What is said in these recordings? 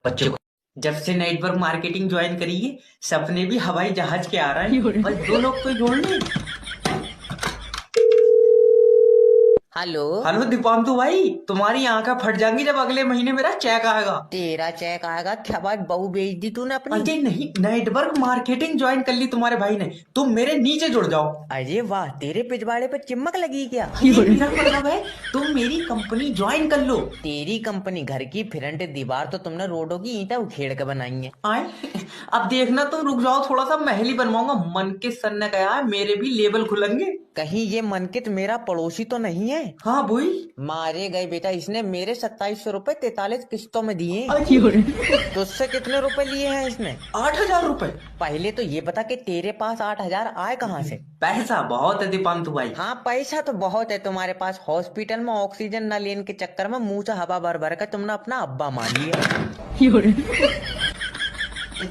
बच्चों को जब से नेटवर्क मार्केटिंग ज्वाइन करी है, सपने भी हवाई जहाज के आ रहे हैं। बस दो लोग तो जोड़ने। हेलो। हेलो दीपांतु भाई, तुम्हारी आंखें फट जाएंगी जब अगले महीने मेरा चेक आएगा। तेरा चेक आएगा? क्या बात, बहू भेज दी तूने अपनी? अजय नहीं, नेटवर्क मार्केटिंग ज्वाइन कर ली तुम्हारे भाई ने। तुम मेरे नीचे जुड़ जाओ। अरे वाह, तेरे पिछवाड़े पे चिमक लगी क्या? ये मेरा मतलब है तुम मेरी कंपनी ज्वाइन कर लो। तेरी कंपनी घर की फ्रंट दीवार तो तुमने रोडों की ईंटें उखेड़ के बनाई है। आए अब देखना, तुम रुक जाओ थोड़ा सा, महल ही बनवाऊंगा। मन के सन ने कहा है मेरे भी लेबल खुलेंगे। कहीं ये मनकित मेरा पड़ोसी तो नहीं है? हाँ बोई। मारे गए बेटा, इसने मेरे 2700 रुपए 43 किस्तों में दिए। तुझसे कितने रुपए लिए हैं इसने? 8,000 रुपए। पहले तो ये बता कि तेरे पास 8,000 आए कहाँ से? पैसा बहुत है दीपांतु भाई। हाँ, पैसा तो बहुत है तुम्हारे पास। हॉस्पिटल में ऑक्सीजन न लेने के चक्कर में मुंह से हवा भर भर कर तुमने अपना अब्बा मान लिया।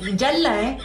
जल रहे हैं।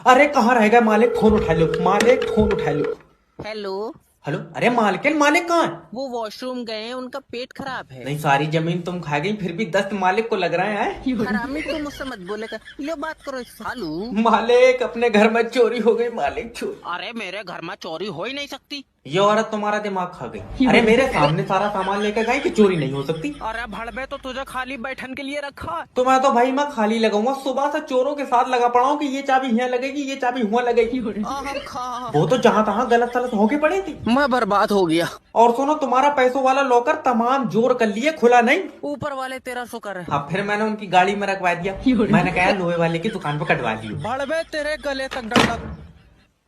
अरे कहाँ रह गया मालिक, फोन उठा लो मालिक, फोन उठा लो। हेलो। हेलो, अरे मालिक, मालिक कहाँ है? वो वॉशरूम गए हैं, उनका पेट खराब है। नहीं, सारी जमीन तुम खा गई, फिर भी दस्त मालिक को लग रहा है। हरामी, तुम मुझसे मत बोलेगा। लो बात करो सालू। मालिक, अपने घर में चोरी हो गई मालिक, चोरी। अरे मेरे घर में चोरी हो ही नहीं सकती। ये औरत तुम्हारा दिमाग खा गई। अरे मेरे सामने सारा सामान लेकर गई कि चोरी नहीं हो सकती। अरे भड़बे, तो तुझे खाली बैठन के लिए रखा। तो मैं तो भाई मैं खाली लगाऊंगा, सुबह से चोरों के साथ लगा पड़ा हूँ कि ये चाबी यहाँ लगेगी, ये चाबी हुआ लगेगी। वो तो जहाँ तहाँ गलत सलत होके पड़ी थी। मैं बर्बाद हो गया। और सुनो, तुम्हारा पैसों वाला लॉकर तमाम जोर कर लिए, खुला नहीं। ऊपर वाले तेरा शुक्र है। हाँ, फिर मैंने उनकी गाड़ी में रखवा दिया। मैंने कहा लोहे वाले की दुकान पे कटवा दियो। भड़बे, तेरे गले तक डंडा।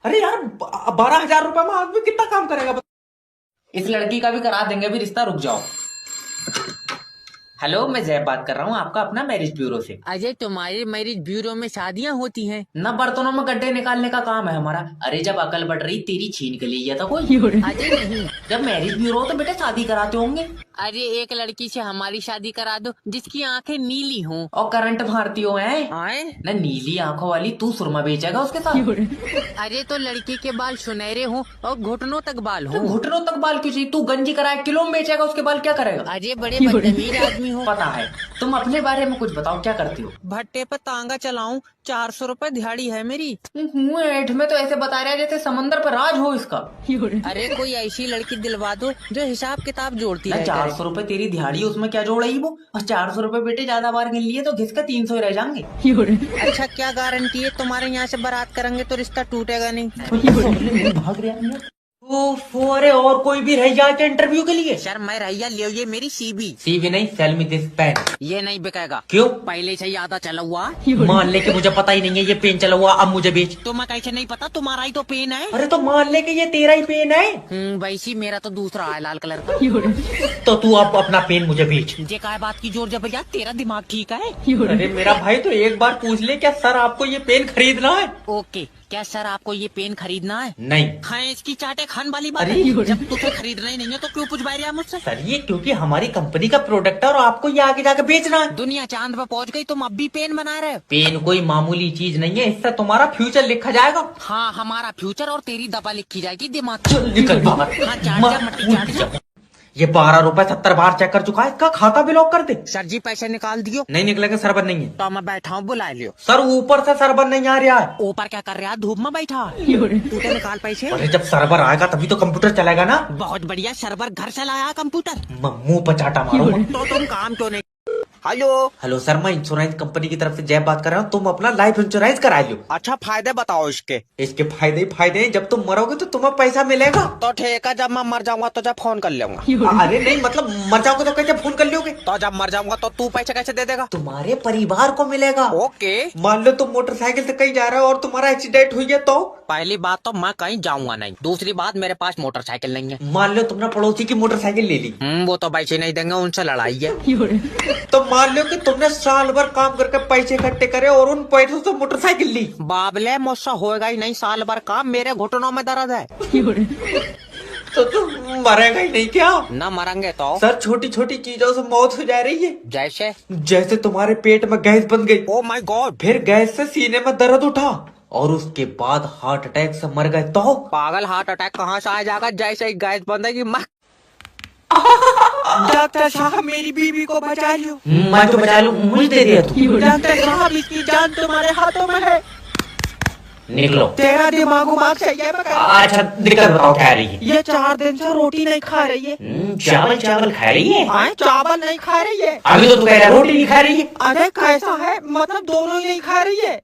अरे यार, 12,000 रुपए में आदमी कितना काम करेगा? इस लड़की का भी करा देंगे अभी रिश्ता, रुक जाओ। हेलो, मैं जैब बात कर रहा हूँ, आपका अपना मैरिज ब्यूरो से। अजय, तुम्हारे मैरिज ब्यूरो में शादियाँ होती हैं? न बर्तनों में गड्ढे निकालने का काम है हमारा। अरे जब अकल बढ़ रही तेरी छीन के लिए था कोई। अजय नहीं। जब मैरिज ब्यूरो हो तो बेटे शादी कराते होंगे। अरे एक लड़की से हमारी शादी करा दो जिसकी आंखें नीली हों और करंट मारती हो है आए न, नीली आंखों वाली तू सुरमा बेचेगा उसके साथ। अरे तो लड़की के बाल सुनहरे हों और घुटनों तक बाल तो हों। घुटनों तक बाल क्यों चाहिए? तू गंजी कराए किलो में बेचेगा, उसके बाल क्या करेगा? अरे बड़े बदतमीज आदमी हो। पता है। तुम अपने बारे में कुछ बताओ, क्या करती हो? भट्टे पे तांगा चलाऊं, 400 रुपए दिहाड़ी है मेरी। मुंह ऐठ में तो ऐसे बता रहा है जैसे समंदर पर राज हो इसका। अरे कोई ऐसी लड़की दिलवा दो जो हिसाब किताब जोड़ती है। 400 रुपए तेरी दिहाड़ी, उसमें क्या जोड़ रही वो? और 400 रुपए बेटे ज्यादा बार गिन लिए तो घिस के 300 ही रह जाएंगे। अच्छा, क्या गारंटी है तुम्हारे यहाँ से बारात करेंगे तो रिश्ता टूटेगा नहीं? भाग रहा है। अरे और कोई भी रह जाए क्या इंटरव्यू के लिए? सर मैं रैया लियो, ये मेरी सीबी। सीवी नहीं, सेल मी दिस पेन। ये नहीं बिकेगा। क्यों? पहले से ही आधा चला हुआ। मान ले कि मुझे पता ही नहीं है ये पेन चला हुआ, अब मुझे बेच। तुम्हें कैसे नहीं पता? तुम्हारा ही तो पेन है। अरे तो मान ले कि ये तेरा ही पेन है। वैसी मेरा तो दूसरा है, लाल कलर का। तो तू अब अपना पेन मुझे बेच। ये काय बात की जोर जबरदस्त, तेरा दिमाग ठीक है? अरे मेरा भाई तो एक बार पूछ ले, क्या सर आपको ये पेन खरीदना है? ओके, क्या सर आपको ये पेन खरीदना है? नहीं। हाँ, इसकी चाटे खान वाली बात अरे है। जब तुझे खरीदना ही नहीं है तो क्यों पूछवा रहा मुझसे? सर ये क्योंकि हमारी कंपनी का प्रोडक्ट है और आपको ये आगे जाके बेचना है। दुनिया चांद पे पहुंच गई, तुम अब भी पेन बना रहे हो? पेन कोई मामूली चीज नहीं है, इससे तुम्हारा फ्यूचर लिखा जाएगा। हाँ, हमारा फ्यूचर और तेरी दबा लिखी जाएगी दिमाग। चल निकल बाहर। हाँ, चाट जा, मट्टी चाट जा। ये 12 रुपए 70 बार चेक कर चुका है, इसका खाता भी लॉक कर दे। सर जी पैसे निकाल दियो। नहीं निकलेगा, सरबर नहीं है। तो मैं बैठा हूँ, बुला लियो। सर ऊपर से सरबर नहीं आ रहा है। ऊपर क्या कर रहा है? धूप में बैठा। तू तो निकाल पैसे। अरे जब सरबर आएगा तभी तो कंप्यूटर चलेगा ना। बहुत बढ़िया, सर्वर घर से लाया कंप्यूटर। मुंह पर चाटा मारो। तो तुम काम क्यों नहीं? हेलो। हेलो सर, मैं इंश्योरेंस कंपनी की तरफ से जय बात कर रहा हूँ। तुम अपना लाइफ इंश्योरेंस करा लो। अच्छा, फायदे बताओ इसके। इसके फायदे ही फायदे हैं, जब तुम मरोगे तो तुम्हें पैसा मिलेगा। तो ठीक है, जब मैं मर जाऊंगा तो जब फोन कर लूंगा। अरे नहीं, मतलब मर जाओगे तो कैसे फोन कर लोगे? तो जब मर जाऊंगा तो तू पैसे कैसे दे देगा? तुम्हारे परिवार को मिलेगा। ओके। मान लो तुम मोटरसाइकिल से कहीं जा रहे हो और तुम्हारा एक्सीडेंट हुई है तो? पहली बात तो मैं कहीं जाऊंगा नहीं, दूसरी बात मेरे पास मोटरसाइकिल नहीं है। मान लो तुमने पड़ोसी की मोटरसाइकिल ले ली। वो तो पैसे नहीं देंगे, उनसे लड़ाई है। तो मान लो कि तुमने साल भर काम करके पैसे इकट्ठे करे और उन पैसों से मोटरसाइकिल ली। बाबले, मुझसे होएगा ही नहीं साल भर काम, मेरे घुटनों में दर्द है। तो तुम मरेगा ही नहीं क्या? न मरेंगे तो? सर छोटी छोटी चीजों से मौत हो जा रही है। जैसे? जैसे तुम्हारे पेट में गैस बन गई। Oh my God. फिर गैस से सीने में दर्द उठा और उसके बाद हार्ट अटैक से मर गए तो? पागल, हार्ट अटैक कहाँ से आ जाएगा? जैसे ही गैस बंदेगी मैं डॉक्टर साहब मेरी बीवी को बचा लो। मैं तो बचा लूं, मुझे दे दिया तू। डॉक्टर साहब इसकी जान तुम्हारे हाथों में है। निकलो। तेरा दिमाग चाहिए। अच्छा दिक्कत बताओ क्या रही है? ये 4 दिन से रोटी नहीं खा रही है। चावल चावल खा रही है? हाँ, चावल नहीं खा रही है। अभी तो तू कह रहा रोटी नहीं खा रही है। अरे कैसा है, मतलब दोनों ही नहीं खा रही है।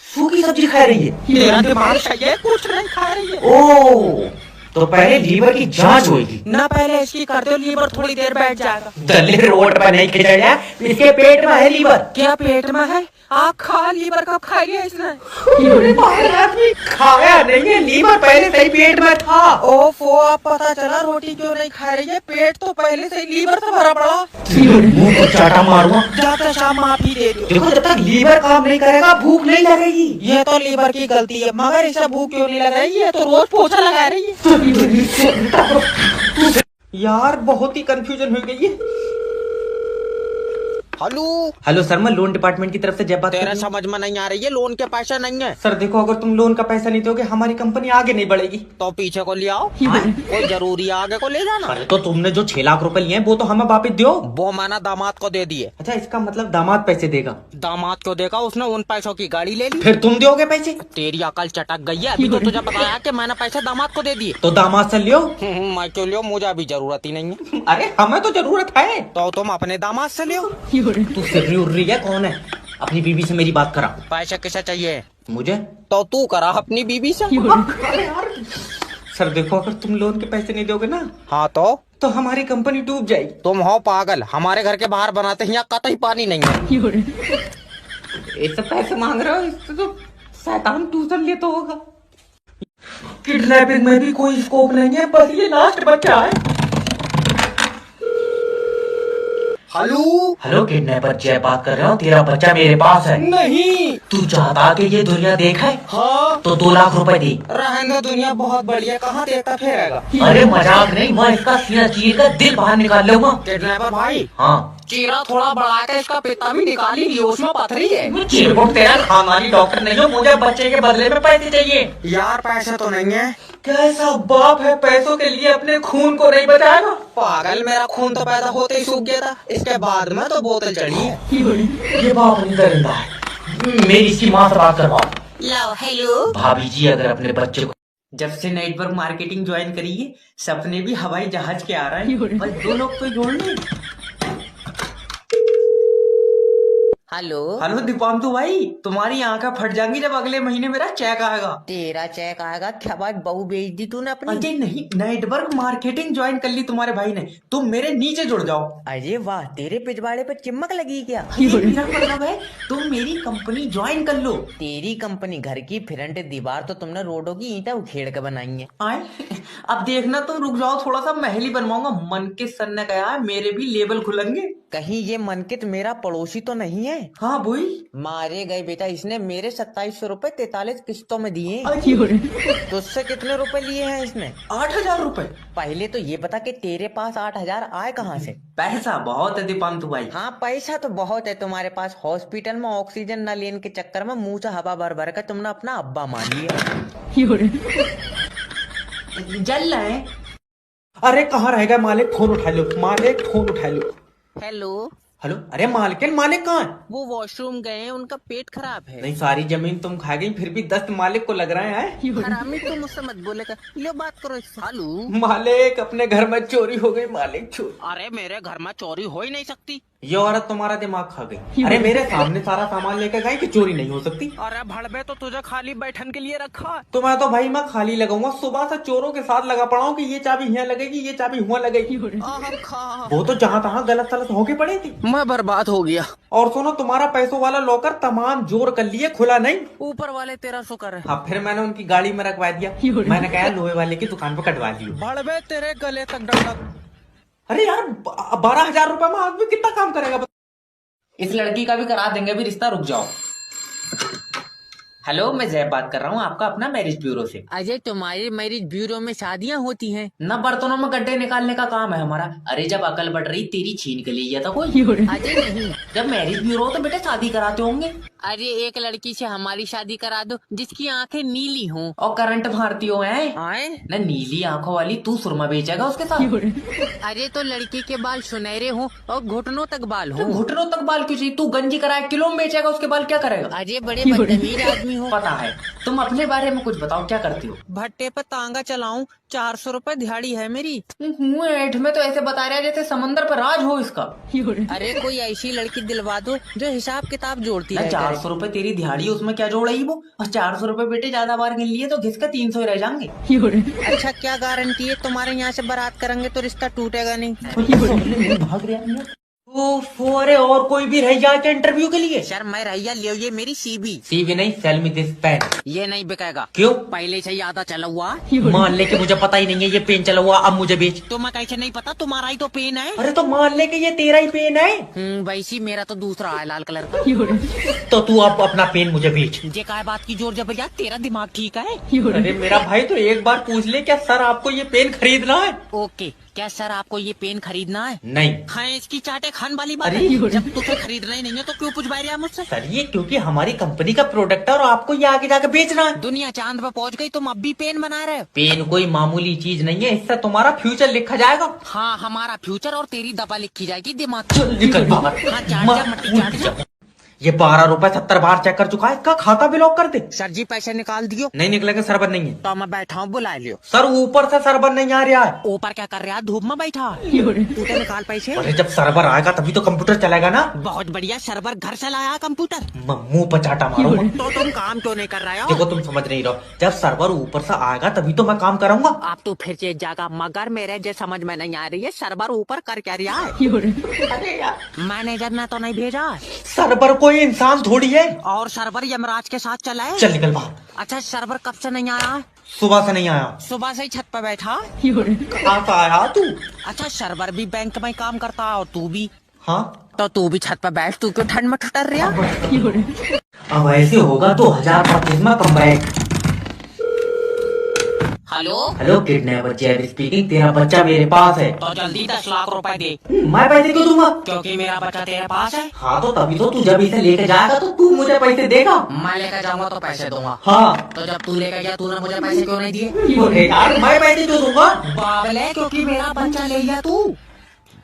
सूखी सब्जी खा रही है? तेरा दिमाग सही है, कुछ नहीं खा रही है। ओ तो पहले लीवर की जांच होगी ना, पहले इसकी कर दो, लीवर थोड़ी देर बैठ जाएगा। दल्ले रोड पर नहीं खिंचाया, इसके पेट में है लीवर। क्या पेट में है? खा लीवर कब खा लिया इसने? आदमी खाया नहीं है, लीवर पहले से ही पेट में था। ओफो, अब पता चला रोटी क्यों नहीं खा रही है। पेट तो पहले से लीवर से भरा पड़ा। मुंह को चाटा मारूंगा। डॉक्टर साहब माफी दे दो। देखो जब तक लीवर काम नहीं करेगा भूख नहीं लगेगी। ये तो लीवर की गलती है, मगर इसे भूख क्यों नहीं लग रही है? तो रोज पोछा लगा रही है। यार बहुत ही कंफ्यूजन हो गई है। हेलो हेलो सर, मैं लोन डिपार्टमेंट की तरफ से जब बात कर तेरा रही हूँ। समझ में नहीं आ रही है, लोन के पैसे नहीं है। सर देखो, अगर तुम लोन का पैसा नहीं दोगे हमारी कंपनी आगे नहीं बढ़ेगी। तो पीछे को ले आओ, कोई जरूरी है आगे को ले जाना। अरे तो तुमने जो 6 लाख रुपए लिए हैं वो तो हमें वापस दो। वो मैंने दामाद को दे दिए। अच्छा, इसका मतलब दामाद पैसे देगा? दामाद को देखा, उसने उन पैसों की गाड़ी ले ली। फिर तुम दोगे पैसे? तेरी अकल चटक गई है, अभी तो तुझे बताया कि मैंने पैसे दामाद को दे दिए। तो दामाद से लियो। मैं क्यों लियो, मुझे अभी जरूरत ही नहीं है। अरे हमें तो जरूरत है। तो तुम अपने दामाद से लियो। तू सिर्री उर्री है, कौन है? अपनी बीवी से मेरी बात करा। पैसे किसे चाहिए? मुझे। तो तू करा अपनी बीवी से। सर देखो, अगर तुम लोन के पैसे नहीं दोगे ना हाँ तो हमारी कंपनी डूब जाएगी। तुम हो पागल, हमारे घर के बाहर बनाते हैं, यहाँ कतई पानी नहीं है। ऐसे पैसे मांग रहे हो, इससे तो शैतान ट्यूशन ले तो होगा। किडनैपिंग में भी कोई स्कोप नहीं है, बस ये लास्ट बच्चा है। हेलो हेलो किडनैपर जय बात कर रहा हूँ, तेरा बच्चा मेरे पास है। नहीं। तू चाहता कि ये दुनिया देखे? हाँ तो 2 लाख रुपए दी। रहने, दुनिया बहुत बढ़िया, कहाँ देखता फिरेगा। अरे मजाक नहीं, मैं इसका सीना चीर कर दिल बाहर निकाल लूंगा। किडनैपर भाई, हाँ चीरा थोड़ा बढ़ा के इसका पिता भी निकाली लियो, उसमें पथरी है। चिरकुट तेरा खानदानी डॉक्टर नहीं हो, मुझे बच्चे के बदले में पैसे चाहिए। यार पैसे तो नहीं है। कैसा बाप है पैसों के लिए अपने खून को नहीं बचाएगा? पागल, मेरा खून तो पैदा होते ही सूख गया था, इसके बाद में तो बोतल चढ़ी है। ये बाप नहीं दरिंदा है, मेरी इसकी माँ से बात करवाओ। हेलो भाभी जी, अगर अपने बच्चे को जब से नेटवर्क मार्केटिंग ज्वाइन करी है, सपने भी हवाई जहाज के आ रहे हैं। बस 2 लोग तो जोड़ लें। हेलो हेलो दीपांतु भाई, तुम्हारी आंखें फट जाएंगी जब अगले महीने मेरा चेक आएगा। तेरा चेक आएगा? क्या बात, बहू बेच दी तूने अपनी? अजय नहीं, नेटवर्क मार्केटिंग ज्वाइन कर ली तुम्हारे भाई ने, तुम मेरे नीचे जुड़ जाओ। अरे वाह, तेरे पिछवाड़े पे चिमक लगी क्या? ये मेरा मतलब है तुम मेरी कंपनी ज्वाइन कर लो। तेरी कंपनी घर की फ्रंट दीवार तो तुमने रोडों की ईंटें उखेड़ के बनाई है। आए अब देखना, तुम रुक जाओ थोड़ा सा, महल ही बनवाऊंगा। मन के सर ने कहा है मेरे भी लेबल खुलेंगे। कहीं ये मनकित मेरा पड़ोसी तो नहीं है? हाँ बोई, मारे गए बेटा, इसने मेरे 2700 रुपए 43 किस्तों में दिए। तुझसे कितने रुपए लिए हैं इसने? 8,000 रुपए। पहले तो ये बता कि तेरे पास 8,000 आए कहाँ से? पैसा बहुत है दीपांतु भाई। हाँ पैसा तो बहुत है तुम्हारे पास, हॉस्पिटल में ऑक्सीजन न लेने के चक्कर में मुंह से हवा भर भर कर तुमने अपना अब्बा मान लिया। जल रहे हैं। अरे कहाँ रह गए मालिक, फोन उठा लो मालिक, फोन उठा लो। हेलो हेलो, अरे मालिक मालिक कहाँ है? वो वॉशरूम गए हैं, उनका पेट खराब है। नहीं, सारी जमीन तुम खा गई, फिर भी दस्त मालिक को लग रहे हैं। हरामी, तुम मुझसे मत बोलेगा, लो बात करो। हेलो मालिक, अपने घर में चोरी हो गई मालिक, चोरी। अरे मेरे घर में चोरी हो ही नहीं सकती। ये औरत तुम्हारा दिमाग खा गई। अरे मेरे सामने सारा सामान लेकर गई कि चोरी नहीं हो सकती। अरे भड़बे, तो तुझे खाली बैठन के लिए रखा है। तो मैं तो भाई मैं खाली लगाऊंगा, सुबह से चोरों के साथ लगा पड़ा हूँ कि ये चाबी यहाँ लगेगी, ये चाबी हुआ लगेगी। वो तो जहाँ तहाँ गलत सलत होके पड़ी थी। मैं बर्बाद हो गया। और सुनो, तुम्हारा पैसों वाला लॉकर तमाम जोर कर लिए, खुला नहीं। ऊपर वाले तेरा शुक्र है। हाँ, फिर मैंने उनकी गाड़ी में रखवा दिया। मैंने कहा लोहे वाले की दुकान पे कटवा लियो। भड़बे, तेरे गले तक डंडा। अरे यार, 12,000 रुपए में आदमी कितना काम करेगा? इस लड़की का भी करा देंगे, भी रिश्ता, रुक जाओ। हेलो, मैं जैब बात कर रहा हूँ, आपका अपना मैरिज ब्यूरो से। अजय, तुम्हारे मैरिज ब्यूरो में शादियाँ होती हैं? न बर्तनों में गड्ढे निकालने का काम है हमारा। अरे जब अकल बढ़ रही तेरी छीन के लिए था कोई। अजय नहीं, जब मैरिज ब्यूरो हो तो बेटे शादी कराते होंगे। अरे एक लड़की से हमारी शादी करा दो जिसकी आंखें नीली हों। और करंट मारती हो हैं? आए? ना नीली आंखों वाली तू सुरमा बेचेगा उसके साथ? अरे तो लड़की के बाल सुनहरे हों और घुटनों तक बाल तो हों। घुटनों तक बाल क्यों चाहिए? तू गंजी कराए किलो में बेचेगा, उसके बाल क्या करेगा? अरे बड़े बदतमीज आदमी हो। पता है। तुम अपने बारे में कुछ बताओ, क्या करती हो? भट्टे पे तांगा चलाऊं, 400 रुपए दिहाड़ी है मेरी। मुँह ऐठ में तो ऐसे बता रहा है जैसे समंदर पर राज हो इसका। अरे कोई ऐसी लड़की दिलवा दो जो हिसाब किताब जोड़ती है। 400 रुपए तेरी दिहाड़ी, उसमें क्या जोड़ रही वो? और 400 रुपए बेटे ज्यादा बार गिन लिए तो घिसका 300 ही रह जाएंगे। अच्छा क्या गारंटी है तुम्हारे यहाँ से बारात करेंगे तो रिश्ता टूटेगा नहीं? भाग रहा है। अरे और कोई भी रह जाए क्या इंटरव्यू के लिए? सर मैं रैया लियो, ये मेरी सीबी। सीवी नहीं, सेल मी दिस पेन। ये नहीं बिकेगा। क्यों? पहले से ही आधा चला हुआ। मान ले कि मुझे पता ही नहीं है ये पेन चला हुआ, अब मुझे बेच। तुम्हें कैसे नहीं पता? तुम्हारा ही तो पेन है। अरे तो मान ले कि ये तेरा ही पेन है। वैसी मेरा तो दूसरा है, लाल कलर का। तो तू अब अपना पेन मुझे बेच। ये काय बात की जोर जबरिया, तेरा दिमाग ठीक है? अरे मेरा भाई तो एक बार पूछ ले, क्या सर आपको ये पेन खरीदना है? ओके, क्या सर आपको ये पेन खरीदना है? नहीं। हाँ, इसकी चाटे खान वाली बात अरे है। जब तुझे खरीदना ही नहीं है तो क्यों पूछ रहा मुझसे? सर ये क्योंकि हमारी कंपनी का प्रोडक्ट है और आपको ये आगे जाके बेचना है। दुनिया चांद पे पहुंच गई, तुम अब भी पेन बना रहे हो? पेन कोई मामूली चीज नहीं है, इससे तुम्हारा फ्यूचर लिखा जाएगा। हाँ, हमारा फ्यूचर और तेरी दबा लिखी जाएगी दिमाग। चल निकल बाहर। हाँ, चाट जा, मट्टी चाट जा। ये 12 रुपए 70 बार चेक कर चुका है, इसका खाता भी लॉक कर दे। सर जी पैसे निकाल दियो। नहीं निकलेगा, सरबर नहीं है। तो मैं बैठा हूँ, बुला लियो। सर ऊपर से सरबर नहीं आ रहा है। ऊपर क्या कर रहा है? धूप में बैठा। तू तो निकाल पैसे। अरे जब सरबर आएगा तभी तो कंप्यूटर चलेगा ना। बहुत बढ़िया, सर्वर घर से लाया कंप्यूटर। मुंह पर चाटा मारो। तो तुम काम क्यों नहीं कर रहे हो? देखो तुम समझ नहीं रहो, जब सर्वर ऊपर से आएगा तभी तो मैं काम करूंगा। आप तो फिर से जागा, मगर मेरे जो समझ में नहीं आ रही है, सर्वर ऊपर कर क्या रहा है? अरे यार, मैनेजर ने तो नहीं भेजा। सर्वर कोई इंसान थोड़ी है। और सर्वर यमराज के साथ चला है। चल निकल बाहर। अच्छा, सर्वर कब से नहीं आया? सुबह से नहीं आया। सुबह से ही छत पर बैठा। कहाँ से आया तू? अच्छा, सर्वर भी बैंक में काम करता है और तू भी? हाँ, तो तू भी छत पर बैठ, तू क्यों ठंड में ठुटर रहा? अब ऐसे होगा 2025 में कमबैक। हेलो हेलो किडनैपर जेब स्पीकिंग, तेरा बच्चा मेरे पास है। तो जल्दी 10 लाख रुपए दे। मैं पैसे क्यों दूंगा? क्योंकि मेरा बच्चा तेरे पास है। हाँ तो तभी तो तू जब इसे लेके जाएगा तो तू मुझे पैसे देगा। मैं लेकर जाऊंगा तो पैसे दूंगा। हाँ तो जब तू लेकर गया तूने मुझे पैसे क्यों नहीं दिए? अरे यार मैं पैसे क्यों दूंगा? बाबले, क्योंकि मेरा बच्चा ले गया तू।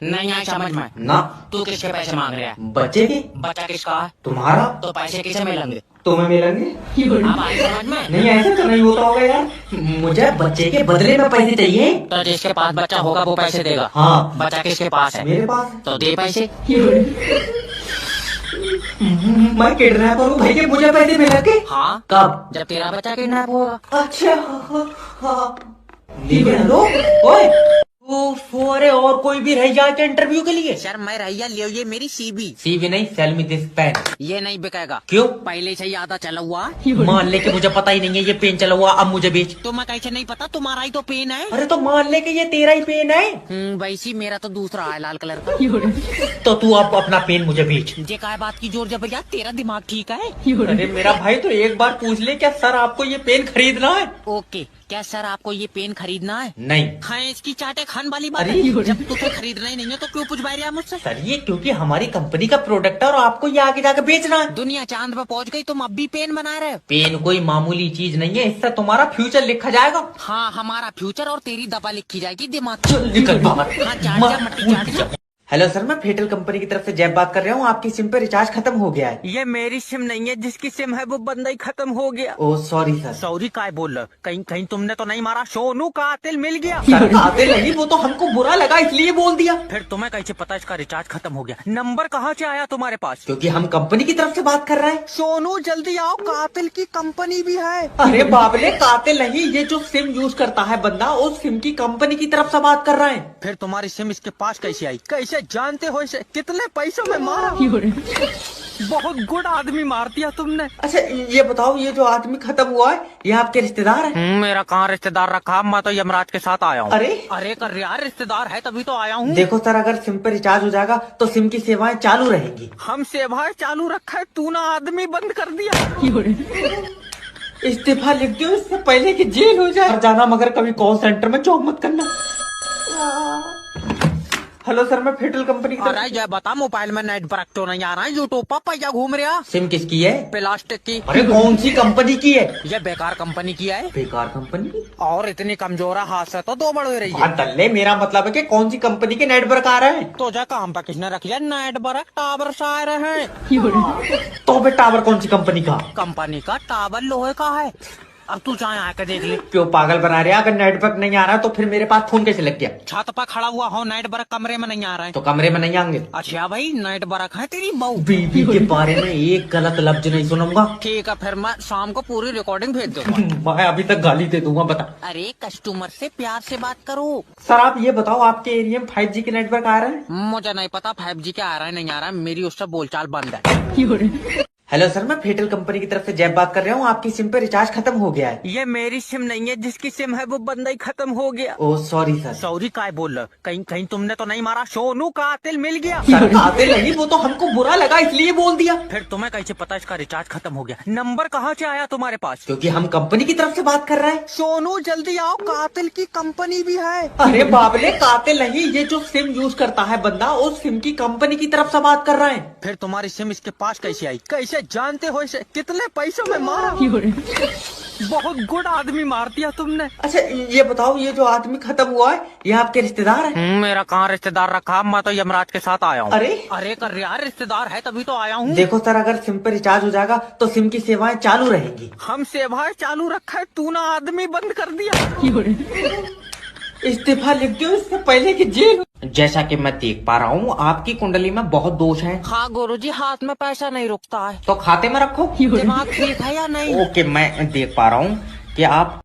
नहीं आया समझ में? ना। तू किसके पैसे मांग रहा है? बच्चे के। बच्चा किसका है? तुम्हारा। तो पैसे किसे मिलेंगे? तुम्हें मिलेंगे। अब आई समझ में? नहीं ऐसे तो नहीं होता होगा यार, मुझे बच्चे के बदले में पैसे चाहिए। तो जिसके पास बच्चा होगा वो पैसे देगा। हाँ। बच्चा किसके पास है? मेरे पास। तो दे पैसे। मैं किडनैपर हूँ भाई, के मुझे पैसे मिलेंगे। हाँ, कब? जब तेरा बच्चा किडनैप होगा। अच्छा हाँ। हेलो ओए, अरे और कोई भी रह जाए क्या इंटरव्यू के लिए? सर मैं रैया लियो, ये मेरी सीबी। सीवी नहीं, सेल मी दिस पेन। ये नहीं बिकेगा। क्यों? पहले से ही आधा चला हुआ। मान ले कि मुझे पता ही नहीं है ये पेन चला हुआ, अब मुझे बेच। तुम्हें कैसे नहीं पता? तुम्हारा ही तो पेन है। अरे तो मान ले कि ये तेरा ही पेन है। वैसी मेरा तो दूसरा है, लाल कलर का। तो तू अब अपना पेन मुझे बेच। ये काय बात की जोर जबरिया, तेरा दिमाग ठीक है? अरे मेरा भाई तो एक बार पूछ ले, क्या सर आपको ये पेन खरीदना है? ओके, क्या सर आपको ये पेन खरीदना है? नहीं। हाँ, इसकी चाटे खान वाली बात अरे है। जब तुझे खरीदना ही नहीं है तो क्यों पूछ रहा मुझसे? सर ये क्योंकि हमारी कंपनी का प्रोडक्ट है और आपको ये आगे जाके बेचना है। दुनिया चांद पे पहुंच गई, तुम अब भी पेन बना रहे हो? पेन कोई मामूली चीज नहीं है, इससे तुम्हारा फ्यूचर लिखा जाएगा। हाँ, हमारा फ्यूचर और तेरी दबा लिखी जाएगी दिमाग। चल निकल बाहर। हाँ, चाट जा, मट्टी चाट जा। हेलो सर, मैं फेटल कंपनी की तरफ से जैब बात कर रहा हूँ। आपकी सिम पे रिचार्ज खत्म हो गया है। ये मेरी सिम नहीं है, जिसकी सिम है वो बंदा ही खत्म हो गया। Oh sorry sir. सॉरी काय बोल रहे? कहीं कहीं तुमने तो नहीं मारा? सोनू कातिल मिल गया। सर कातिल नहीं, वो तो हमको बुरा लगा इसलिए बोल दिया। फिर तुम्हें कैसे पता इसका रिचार्ज खत्म हो गया? नंबर कहाँ से आया तुम्हारे पास? क्योंकि हम कंपनी की तरफ से बात कर रहे हैं। सोनू जल्दी आओ, कातिल की कंपनी भी है। अरे बाबले, कातिल नहीं, ये जो सिम यूज करता है बंदा, उस सिम की कंपनी की तरफ से बात कर रहे हैं। फिर तुम्हारी सिम इसके पास कैसे आई? कैसे जानते हो इसे? कितने पैसों में मारा? बहुत गुड आदमी मार दिया तुमने। अच्छा ये बताओ, ये जो आदमी खत्म हुआ है ये आपके रिश्तेदार है? मेरा कहाँ रिश्तेदार रखा, मैं तो यमराज के साथ आया हूँ। अरे कर यार, रिश्तेदार है तभी तो आया हूँ। देखो सर, अगर सिम पे रिचार्ज हो जाएगा तो सिम की सेवाएं चालू रहेंगी। हम सेवाएं चालू रखा है, तू ना आदमी बंद कर दिया। इस्तीफा लिख दो इससे पहले कि जेल हो जाए। जाना मगर कभी कॉल सेंटर में जॉब मत करना। हेलो सर, मैं फेटल कंपनी की तरफ अरे ये बता मोबाइल में नेट पर क्यों नहीं आ रहा है? यूट्यूब पर पैसा घूम रहा। सिम किसकी है? प्लास्टिक की। अरे कौन सी कंपनी की है? ये बेकार कंपनी की है बेकार कंपनी की? और इतनी कमजोर है, हाथ से तो दो बड़ हो रही है। बात दल्ले, मेरा मतलब है कि कौन सी कंपनी के नेटवर्क आ रहे हैं? तो जा काम पर किसने रख लिया? नेट बरक टावर से आ रहे हैं। तो बे टावर कौन सी कंपनी का? कंपनी का टावर लोहे का है। अब तू चाहे आके देख ले। क्यों पागल बना रहे हैं? अगर नेटवर्क नहीं आ रहा तो फिर मेरे पास फोन कैसे लग गया? छत पर खड़ा हुआ हो, नेट बरक कमरे में नहीं आ रहा है। तो कमरे में नहीं आएंगे? अच्छा भाई, नेट बरक है तेरी बहू। बीबी के बारे में एक गलत लफ्ज नहीं सुनूंगा। ठीक है, फिर मैं शाम को पूरी रिकॉर्डिंग भेज दूंगा। मैं अभी तक गाली दे दूंगा। बता अरे कस्टमर से प्यार से बात करो। सर, आप ये बताओ, आपके एरिया में 5G के नेटवर्क आ रहे हैं? मुझे नहीं पता 5G क्या आ रहा है नहीं आ रहा है, मेरी उससे बोलचाल बंद है। हेलो सर, मैं फेटल कंपनी की तरफ से जैब बात कर रहा हूँ। आपकी सिम पे रिचार्ज खत्म हो गया है। ये मेरी सिम नहीं है, जिसकी सिम है वो बंदा ही खत्म हो गया। Oh sorry sir. सॉरी काय बोल रहे हो? कहीं कहीं तुमने तो नहीं मारा? सोनू कातिल मिल गया। सर कातिल नहीं, वो तो हमको बुरा लगा इसलिए बोल दिया। फिर तुम्हें कैसे पता इसका रिचार्ज खत्म हो गया? नंबर कहाँ से आया तुम्हारे पास? क्योंकि हम कंपनी की तरफ से बात कर रहे हैं। सोनू जल्दी आओ, कातिल की कंपनी भी है। अरे बाबले, कातिल नहीं, ये जो सिम यूज करता है बंदा, उस सिम की कंपनी की तरफ से बात कर रहे हैं। फिर तुम्हारी सिम इसके पास कैसे आई? कैसे जानते हो इसे? कितने पैसों में मारा? बहुत गुड आदमी मार दिया तुमने। अच्छा ये बताओ, ये जो आदमी खत्म हुआ है, ये आपके रिश्तेदार है? मेरा कहाँ रिश्तेदार रखा? मैं तो यमराज के साथ आया हूँ। अरे कर यार, रिश्तेदार है तभी तो आया हूँ। देखो सर, अगर सिम पे रिचार्ज हो जाएगा तो सिम की सेवाएं चालू रहेंगी। हम सेवाएं चालू रखा है, तू ना आदमी बंद कर दिया। इस्तीफा लिख दो इससे पहले कि जेल। जैसा कि मैं देख पा रहा हूँ, आपकी कुंडली में बहुत दोष हैं। हाँ गुरुजी, हाथ में पैसा नहीं रुकता है। तो खाते में रखो। दिमाग ठीक है या नहीं? ओके, मैं देख पा रहा हूँ कि आप